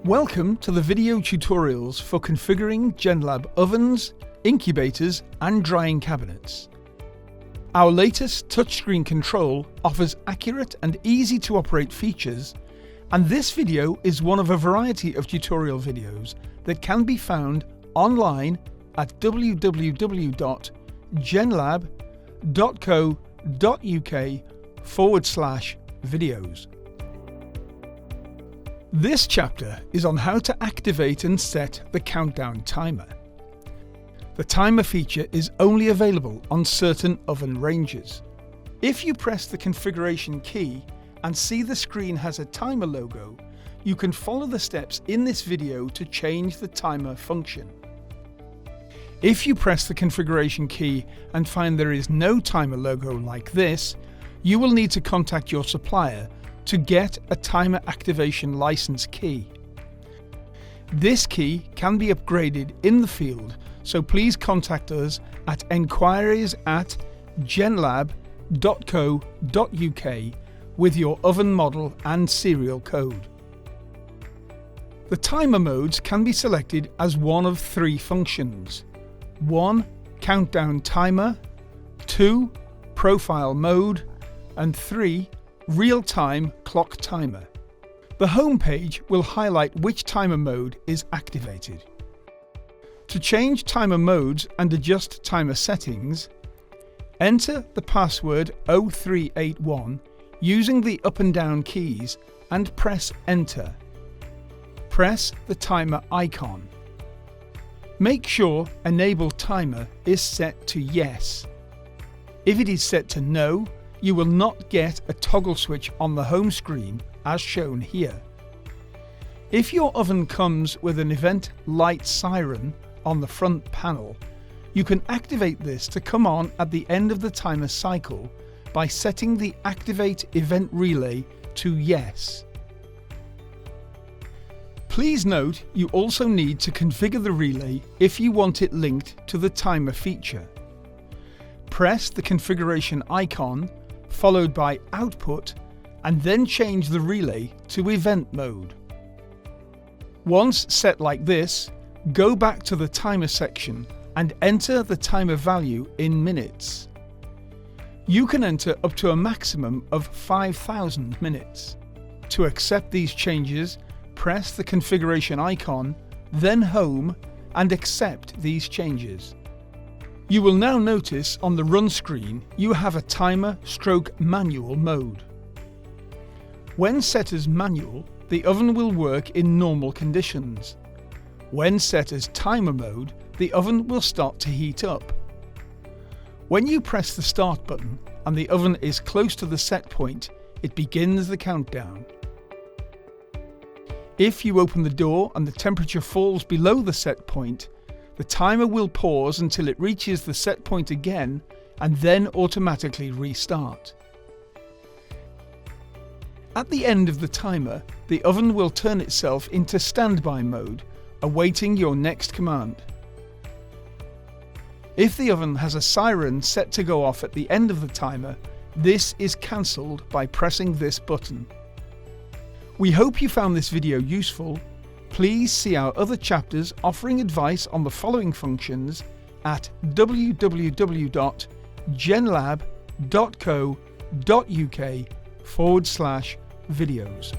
Welcome to the video tutorials for configuring Genlab ovens, incubators and drying cabinets. Our latest touchscreen control offers accurate and easy to operate features, and this video is one of a variety of tutorial videos that can be found online at www.genlab.co.uk/videos. This chapter is on how to activate and set the countdown timer. The timer feature is only available on certain oven ranges. If you press the configuration key and see the screen has a timer logo, you can follow the steps in this video to change the timer function. If you press the configuration key and find there is no timer logo like this, you will need to contact your supplier to get a timer activation license key. This key can be upgraded in the field, so please contact us at enquiries@genlab.co.uk with your oven model and serial code. The timer modes can be selected as one of three functions: 1. Countdown timer, 2. Profile mode, and 3. Real-time clock timer. The home page will highlight which timer mode is activated. To change timer modes and adjust timer settings, enter the password 0381 using the up and down keys and press enter. Press the timer icon. Make sure Enable Timer is set to yes. If it is set to no, you will not get a toggle switch on the home screen as shown here. If your oven comes with an event light siren on the front panel, you can activate this to come on at the end of the timer cycle by setting the Activate Event Relay to yes. Please note you also need to configure the relay if you want it linked to the timer feature. Press the configuration icon followed by Output, and then change the relay to Event mode. Once set like this, go back to the timer section and enter the timer value in minutes. You can enter up to a maximum of 5,000 minutes. To accept these changes, press the configuration icon, then Home, and accept these changes. You will now notice on the run screen you have a timer/manual mode. When set as manual, the oven will work in normal conditions. When set as timer mode, the oven will start to heat up. When you press the start button and the oven is close to the set point, it begins the countdown. If you open the door and the temperature falls below the set point, the timer will pause until it reaches the set point again and then automatically restart. At the end of the timer, the oven will turn itself into standby mode, awaiting your next command. If the oven has a siren set to go off at the end of the timer, this is cancelled by pressing this button. We hope you found this video useful. Please see our other chapters offering advice on the following functions at www.genlab.co.uk/videos.